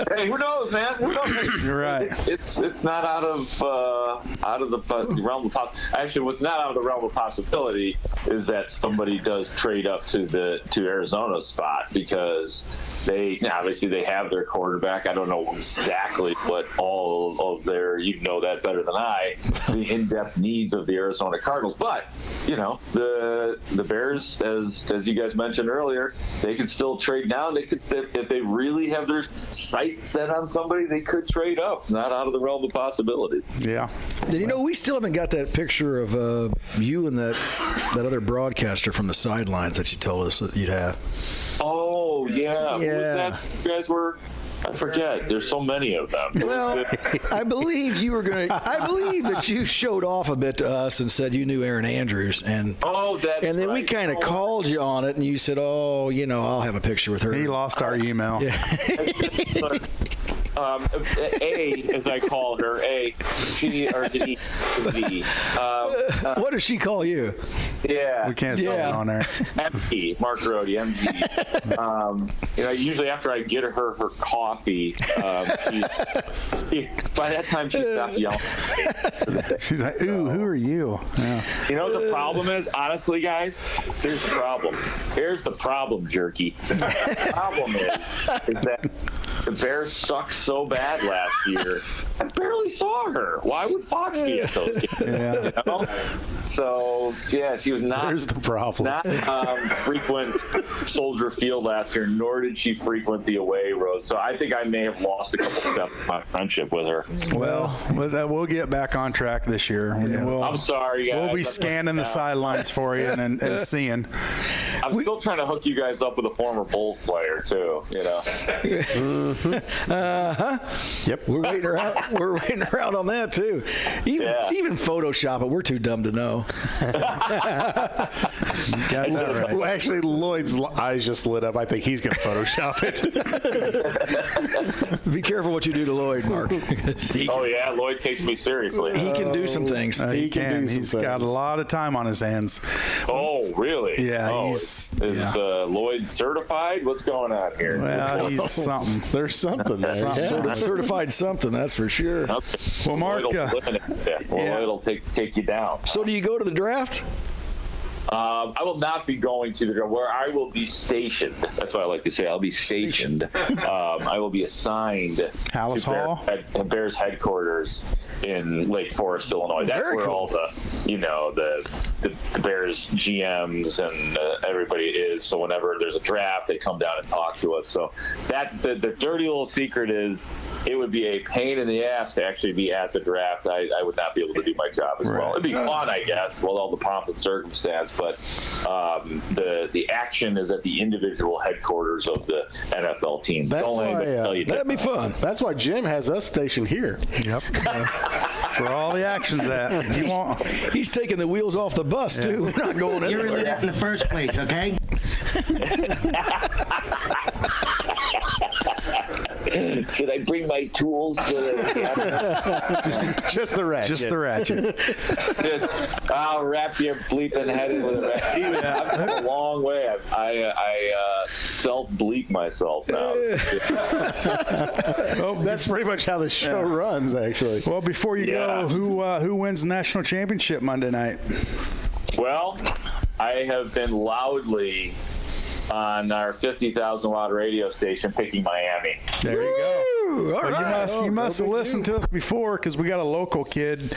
Hey, who knows, man? Who knows? You're right. It's not out of the realm of actually, what's not out of the realm of possibility is that somebody does trade up to Arizona's spot, because obviously they have their quarterback. I don't know exactly what all of their, you know that better than I, the in-depth needs of the Arizona Cardinals. But the Bears, as you guys mentioned earlier, they can still trade down. They could, if they really have their sights set on somebody, they could trade up. It's not out of the realm of possibility. Yeah. We still haven't got that picture of you and that other broadcaster from the sidelines that you told us that you'd have. Oh, yeah. Who was that? You guys were... I forget. There's so many of them. Well, I believe that you showed off a bit to us and said you knew Aaron Andrews, and then we kind of called you on it, and you said, I'll have a picture with her. He lost our email. Yeah. A, as I call her, she or the E. What does she call you? Yeah. We can't say it on there. MG, Mark Grody, MG. Usually after I get her coffee, by that time she stops yelling. She's like, ooh, who are you? Yeah. You know what the problem is? Honestly, guys, here's the problem. Here's the problem, Jerky. The problem is that the Bears sucked so bad last year. I barely saw her. Why would Fox be at those games? Yeah. So, yeah, she was not. There's the problem. Not frequent Soldier Field last year, nor did she frequent the away road. So I think I may have lost a couple steps in my friendship with her. Well, we'll get back on track this year. I'm sorry, guys. We'll be scanning the sidelines for you and seeing. I'm still trying to hook you guys up with a former Bulls player, too, Yep. We're waiting around on that too. Even Photoshop it. We're too dumb to know. Well, actually, Lloyd's eyes just lit up. I think he's going to Photoshop it. Be careful what you do to Lloyd, Mark. Lloyd takes me seriously. He can do some things. He can. He's got a lot of time on his hands. Oh, really? Yeah. Is Lloyd certified? What's going on here? Well, he's something. There's something there. Certified something, that's for sure. Okay. Well, Mark, it'll take you down. So, do you go to the draft? I will not be going to the draft. Where I will be stationed. That's what I like to say. I'll be stationed. I will be assigned to Bears headquarters in Lake Forest, Illinois. That's where all the Bears GMs and everybody is. So whenever there's a draft, they come down and talk to us. So that's the dirty little secret is it would be a pain in the ass to actually be at the draft. I would not be able to do my job as well. It'd be fun, I guess, with all the pomp and circumstance. But the action is at the individual headquarters of the NFL team. That'd be fun. That's why Jim has us stationed here. Yep. Where all the action's at. He's taking the wheels off the bus too. We're not going anywhere. You were that in the first place, okay? Should I bring my tools? Just the ratchet. Just the ratchet. I'll wrap your bleeping head in with a ratchet. I've come a long way. I self-bleep myself now. Oh, that's pretty much how the show runs, actually. Well, before you go, who wins the national championship Monday night? Well, I have been loudly on our 50,000 watt radio station picking Miami. There you go. All right. You must have listened to us before, because we got a local kid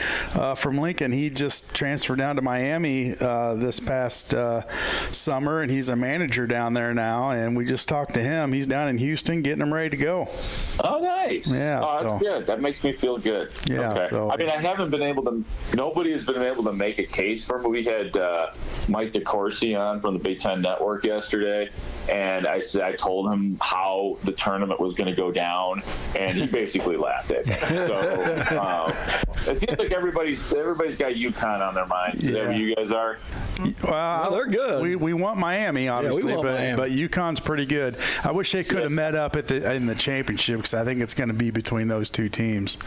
from Lincoln. He just transferred down to Miami this past summer, and he's a manager down there now. And we just talked to him. He's down in Houston getting him ready to go. Oh, nice. Yeah. Oh, that's good. That makes me feel good. Yeah. Okay. So, I mean, I haven't been able to. Nobody has been able to make a case for me. We had Mike DeCourcy on from the Big Ten Network yesterday, and I told him how the tournament was going to go down, and he basically laughed at me. So it seems like everybody's got UConn on their minds. Is that what you guys are? Well, they're good. We want Miami, obviously, want Miami. but UConn's pretty good. I wish they could have met up in the championship, because I think it's going to be between those two teams.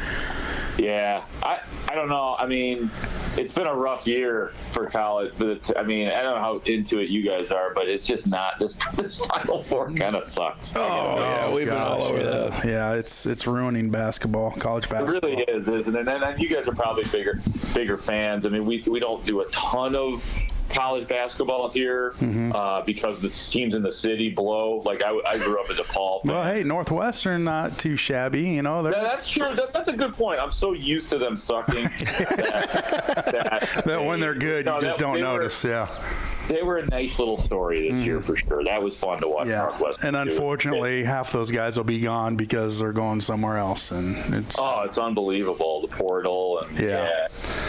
Yeah, I don't know. I mean, it's been a rough year for college. But I mean, I don't know how into it you guys are, but it's just not. This Final Four kind of sucks. Yeah, we've been all over that. Yeah, it's ruining basketball, college basketball. It really is, isn't it? And you guys are probably bigger fans. I mean, we don't do a ton of college basketball here because the teams in the city blow. Like I grew up in DePaul. Well, hey, Northwestern not too shabby, you know. Yeah, that's true. That's a good point. I'm so used to them sucking that when they're good, you just don't notice. They were a nice little story this year for sure. That was fun to watch. Northwestern. And unfortunately, half those guys will be gone because they're going somewhere else, and it's unbelievable, the portal, and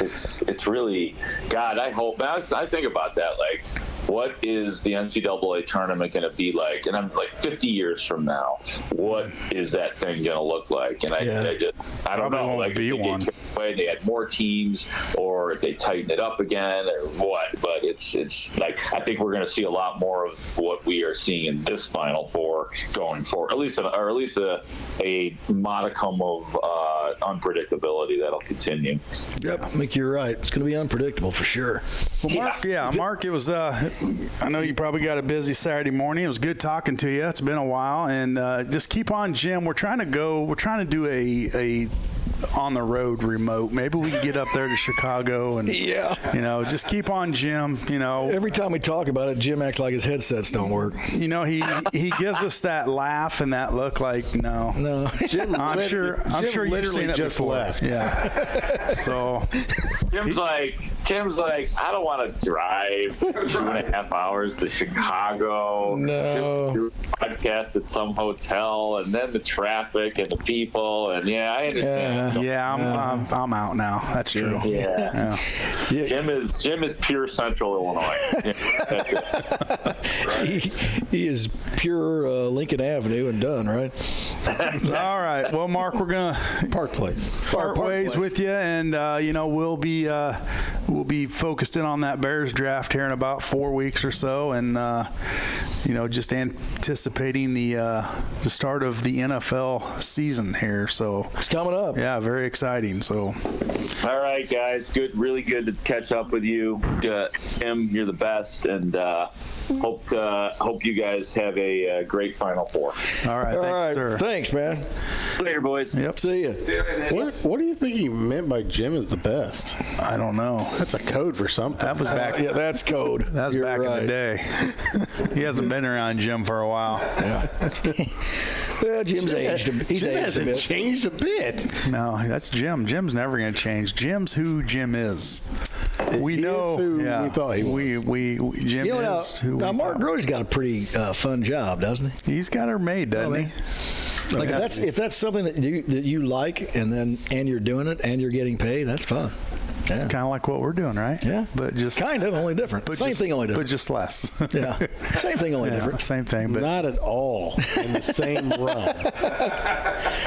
it's really, God, I hope. I think about that, like, what is the NCAA tournament going to be like? And I'm like 50 years from now, what is that thing going to look like? And I don't know. Like, be one. They had more teams, or if they tighten it up again, or what? But it's like, I think we're going to see a lot more of what we are seeing in this Final Four going forward. At least a modicum of unpredictability that'll continue. Yep, I think you're right. It's going to be unpredictable for sure. Well, Mark, it was. I know you probably got a busy Saturday morning. It was good talking to you. It's been a while, and just keep on, Jim. We're trying to do a on the road remote. Maybe we can get up there to Chicago and just keep on Jim. Every time we talk about it, Jim acts like his headsets don't work. He gives us that laugh and that look like no. Jim, I'm sure you've seen it just before. left. Yeah. So Jim's like, I don't want to drive 2.5 hours to Chicago. No. Just do a podcast at some hotel, and then the traffic and the people, and I understand. I'm out now. That's true. Yeah. Jim is pure Central Illinois. He is pure Lincoln Avenue and done, right? All right. Well, Mark, we're gonna Park Place. part ways with you, and we'll be focused in on that Bears draft here in about 4 weeks or so, and just anticipating the start of the NFL season here. So it's coming up. Yeah, very exciting. So, all right, guys, really good to catch up with you. Tim, you're the best, and hope you guys have a great Final Four. All right, thanks, sir. Thanks, man. Later, boys. Yep. See ya. What do you think he meant by Jim is the best? I don't know. That's a code for something. That was back. Yeah, that's code. That's You're back right. in the day. He hasn't been around Jim for a while. Well, Jim's aged a bit. Jim hasn't changed a bit. No, that's Jim. Jim's never going to change. Jim's who Jim is. We know who we thought he was. Jim is who we now Mark thought. Grote's got a pretty fun job, doesn't he? He's got her made, doesn't he? Like if that's something that you like, and you're doing it and you're getting paid, that's fun. Yeah. Kind of like what we're doing, right? Yeah. But just kind of only different. But Same thing, only different. But just less. Yeah. Same thing, only different. Same thing, but not at all in the same run.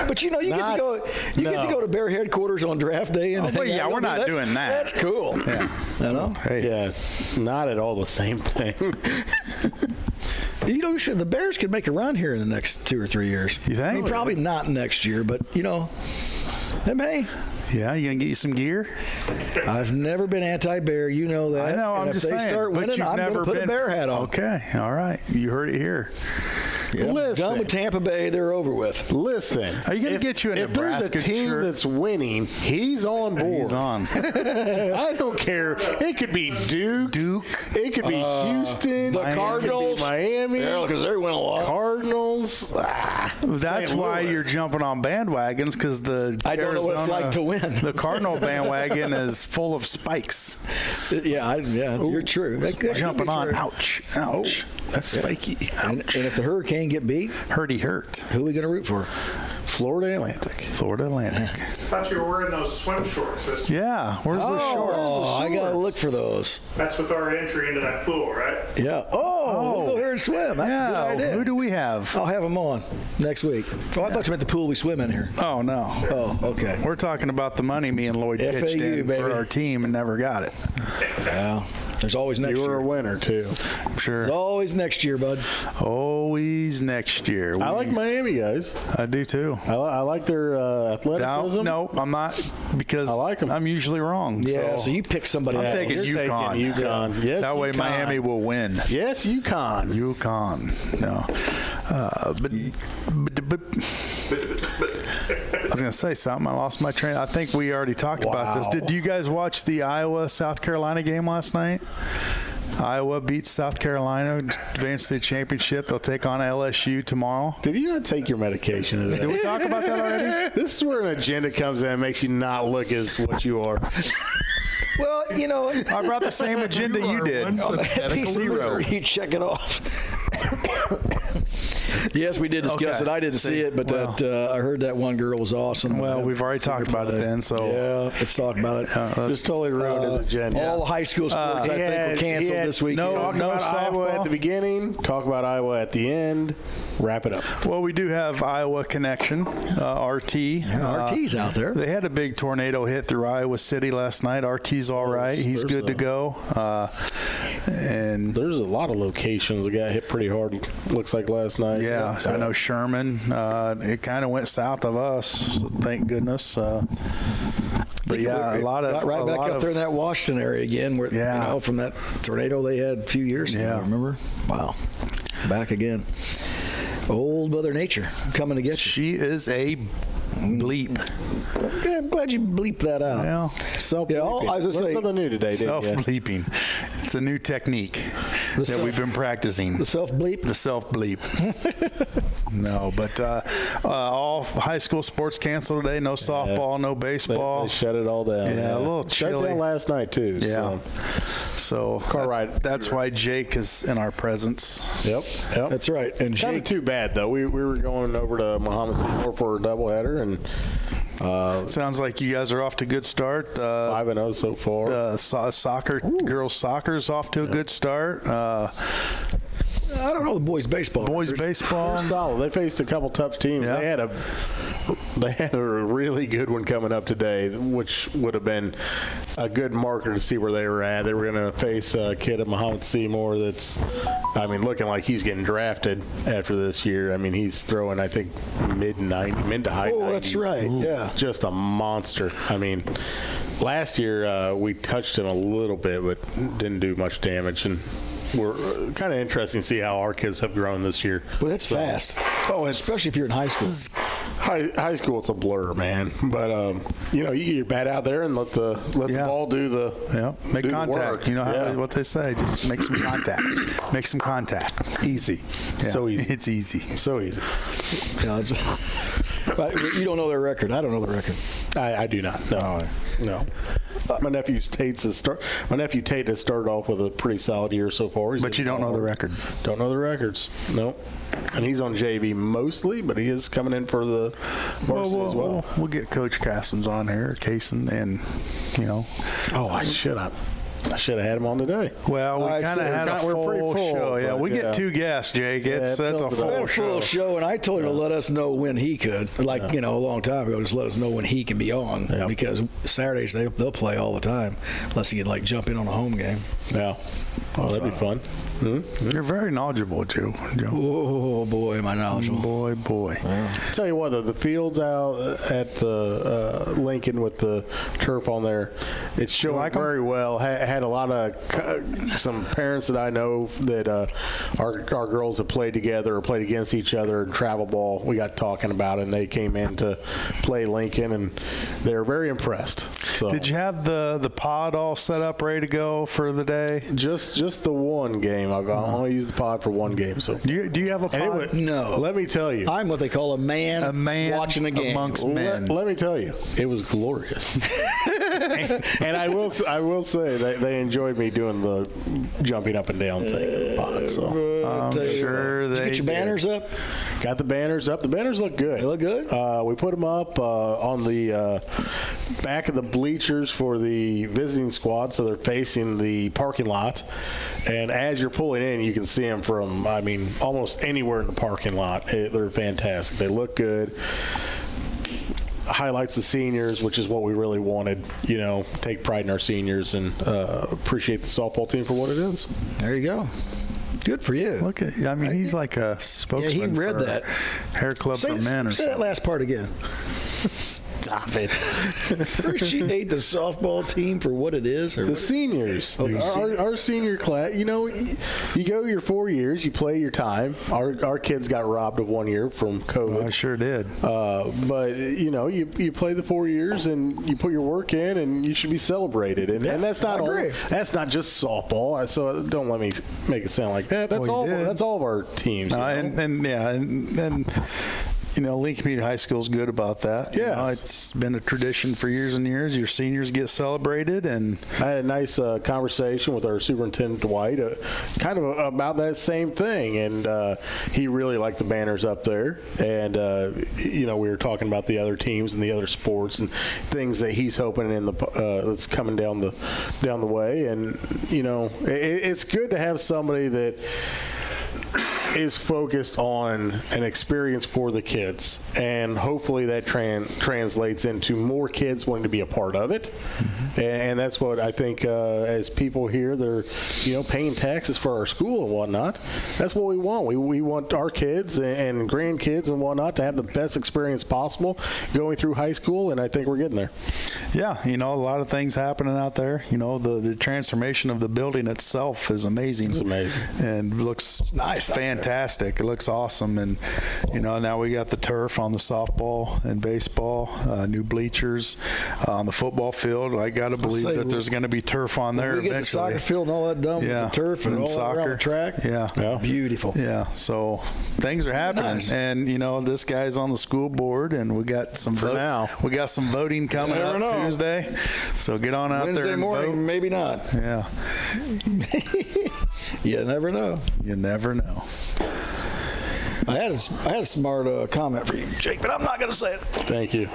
But you get to go. You get to go to Bear headquarters on draft day, and we're not doing that. That's cool. Yeah. You know. Hey. Yeah, not at all the same thing. You know, the Bears could make a run here in the next 2 or 3 years. You think? I mean, probably not next year, but, you know, they may. Yeah, you gonna get you some gear? I've never been anti-Bear. You know that. I know. And I'm just if they saying. start but winning, you've I'm going never to put been, a Bear hat on. Okay. All right. You heard it here. Yeah, Listen. done with Tampa Bay. They're over with. Listen, Are you gonna get you a if there's a Nebraska team shirt? that's winning, he's on board. He's on. I don't care. It could be Duke. It could be Houston. The It could be Cardinals. Miami. Yeah, because they're winning a lot. Cardinals. That's St. why Louis. you're jumping on bandwagons, because the I don't know what it's like to win. The Cardinal bandwagon is full of spikes. Yeah, you're true. That could Jumping be on. true. Ouch. That's spiky. And if the Hurricane get beat, Hurdy hurt. who are we going to root for? Florida Atlantic. Florida Atlantic. I thought you were wearing those swim shorts. Yeah. Where's the shorts? Oh, I got to look for those. That's with our entry into that pool, right? Yeah. We'll go here and swim. That's a good idea. Who do we have? I'll have them on next week. Oh, I thought you meant the pool we swim in here. Oh, no. Oh, okay. We're talking about the money me and Lloyd pitched FAU, in baby. for our team and never got it. Well, there's always next You were year. a winner, too. I'm sure. There's always next year, bud. Always next year. I like Miami, guys. I do, too. I like their athleticism. No, I'm not, because I like 'em. I'm usually wrong. Yeah, so you pick somebody I'm else. taking You're UConn. taking UConn. Yes, That way UConn. Miami will win. Yes, UConn. UConn. No. But I was going to say something. I lost my train. I think we already talked about this. Wow. Did you guys watch the Iowa-South Carolina game last night? Iowa beats South Carolina, advanced to the championship. They'll take on LSU tomorrow. Did you not take your medication today? Did we talk about that already? This is where an agenda comes in and makes you not look as what you are. Well, you know, I brought the same agenda you did. Zero. You check it off. Yes, we did discuss Okay. it. I didn't see it, but I heard that one girl was awesome. Well, we've already talked about it then, so. Yeah, let's talk about it. Just totally ruined his agenda. All the high school sports, I think, were canceled this week. Talk about Iowa softball. at the beginning. Talk about Iowa at the end. Wrap it up. Well, we do have Iowa Connection, RT. RT's out there. They had a big tornado hit through Iowa City last night. RT's all right. He's good to go. And there's a lot of locations that got hit pretty hard, looks like, last night. yeah, I know Sherman. It kind of went south of us, so thank goodness. But yeah, a lot of got right a back lot up of, there in that Washington area again, where Yeah. you know, from that tornado they had a few years ago. Yeah. Remember? Wow, back again. Old Mother Nature coming to get you. She is a bleep. Yeah, I'm glad you bleeped that out. Well, Yeah, I was gonna Learned say something new today, didn't you? self-bleeping. It's a new technique that we've been practicing. the self bleep. The self-bleep. No, but all high school sports canceled today. No softball, no baseball. They shut it all down. Yeah, a little Shut it chilly. down last night, too. Yeah. So Car ride. that's why Jake is in our presence. Yep. That's right. And Kind of Jake, too bad, though. We were going over to Muhammad Seymour for a doubleheader, and Sounds like you guys are off to a good start. 5-0 so far. Soccer, girls soccer's off to a good start. I don't know the boys baseball. Boys baseball. They're solid. They faced a couple tough teams. Yeah. They had a really good one coming up today, which would have been a good marker to see where they were at. They were going to face a kid at Muhammad Seymour that's, I mean, looking like he's getting drafted after this year. I mean, he's throwing, I think, mid to high 90s. Oh, that's right. Yeah. Just a monster. I mean, last year we touched him a little bit, but didn't do much damage. And we're kind of interesting to see how our kids have grown this year. Well, that's fast. Oh, especially if you're in high school. High school, it's a blur, man. But you know, you get your bat out there and let the ball do the make do the contact. work. You know what they say? Just make some contact. Make some contact. Easy. Yeah, So easy. It's easy. So easy. Yeah, but you don't know their record. I don't know the record. I do not. No. No. My nephew Tate has started off with a pretty solid year so far. But you don't know the record. Don't know the records. No. And he's on JV mostly, but he is coming in for the varsity as well. We'll get Coach Cassins on here, Cason, and you know. Oh, I should have had him on today. Well, we kind of had a we're pretty full full, show. Yeah, but, we get two guests, Jake. That's a We had full a full show, and I told him to let us know when he could. Like, you know, a long time ago, just let us know when he can be on. Yeah. Because Saturdays, they'll play all the time, unless he can, like, jump in on a home game. Yeah. Oh, that'd be fun. You're very knowledgeable, Joe. Oh, boy, am I knowledgeable. Boy. Tell you what, the fields out at the Lincoln with the turf on there, it's showing very well. Had a lot of some parents that I know that our girls have played together or played against each other in travel ball. We got talking about it, and they came in to play Lincoln, and they're very impressed. So. Did you have the pod all set up, ready to go for the day? Just the one game. I've only used the pod for one game. So do you have a pod? No. Let me tell you, I'm what they call a man watching a game amongst men. Let me tell you, it was glorious. and I will say that they enjoyed me doing the jumping up and down thing in the pod. So I'm sure did you get your banners up? Got the banners up. The banners look good. They look good? We put them up on the back of the bleachers for the visiting squad, so they're facing the parking lot. And as you're pulling in, you can see them from, almost anywhere in the parking lot. They're fantastic. They look good. Highlights the seniors, which is what we really wanted. Take pride in our seniors and appreciate the softball team for what it is. There you go. Good for you. Look at, he's like a spokesman. Yeah, he read for that. Hair Club for Men. Say that last part again. Stop it. Appreciate the softball team for what it is. The seniors. Our senior class, you go your 4 years, you play your time. Our kids got robbed of 1 year from COVID. I sure did. But, you play the 4 years and you put your work in and you should be celebrated. And that's not that's not just softball. So don't let me make it sound like that. That's all of our teams. Lincoln Community High School is good about that. Yeah, it's been a tradition for years and years. Your seniors get celebrated, and I had a nice conversation with our superintendent Dwight, kind of about that same thing, and he really liked the banners up there. And we were talking about the other teams and the other sports and things that he's hoping in the that's coming down the way. And it's good to have somebody that is focused on an experience for the kids, and hopefully that translates into more kids wanting to be a part of it. And that's what I think as people here, they're paying taxes for our school and whatnot. That's what we want. We want our kids and grandkids and whatnot to have the best experience possible going through high school, and I think we're getting there. Yeah, a lot of things happening out there. The transformation of the building itself is amazing. It's amazing. And looks nice, fantastic. It looks awesome. And, now we got the turf on the softball and baseball, new bleachers on the football field. I got to believe that there's going to be turf on there eventually. We get the soccer field and all that done with the turf and all soccer around the track. Yeah. Beautiful. Yeah. So things are happening. Nice. And, this guy's on the school board, and we got some we got some voting coming up Tuesday. So get on out Wednesday there and morning, vote. maybe not. Yeah. You never know. You never know. I had a smart comment for you, Jake, but I'm not going to say it. Thank you.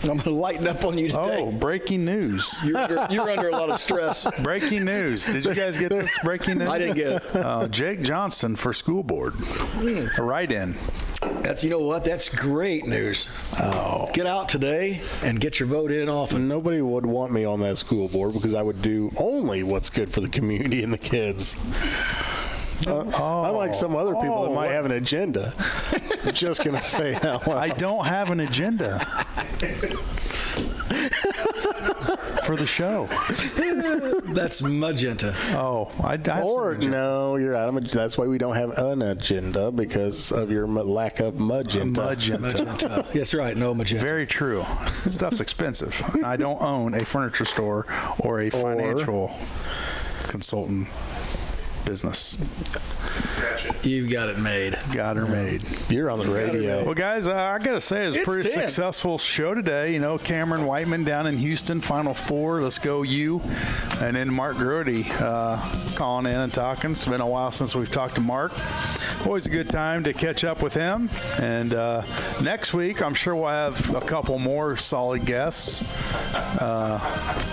I'm going to lighten up on you today. Oh, breaking news. You're under a lot of stress. Breaking news. Did you guys get this breaking news? I didn't get it. Jake Johnston for school board. A write-in. That's That's great news. Oh. Get out today and get your vote in often. Nobody would want me on that school board because I would do only what's good for the community and the kids. Unlike some other people that might have an agenda. I'm just going to say that one. I don't have an agenda for the show. That's magenta. Oh, no, you're right. That's why we don't have an agenda, because of your lack of magenta. Magenta. That's right. No magenta. Very true. Stuff's expensive. I don't own a furniture store or a financial consultant business. You've got it made. Got her made. You're on the radio. Well, guys, I got to say, it's a pretty successful show today. Cameron Whiteman down in Houston, Final Four. Let's go you. And then Mark Grody calling in and talking. It's been a while since we've talked to Mark. Always a good time to catch up with him. And next week, I'm sure we'll have a couple more solid guests.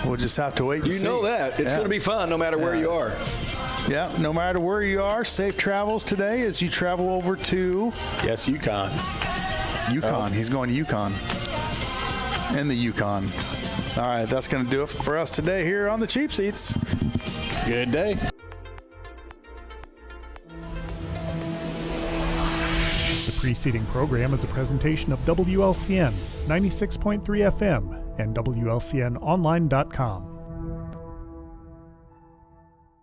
We'll just have to wait and see. You know that. It's going to be fun no matter where you are. Yeah, no matter where you are, safe travels today as you travel over to... Yes, Yukon. Yukon. He's going to Yukon. In the Yukon. All right, that's going to do it for us today here on the Cheap Seats. Good day. The preceding program is a presentation of WLCN 96.3 FM and WLCNonline.com.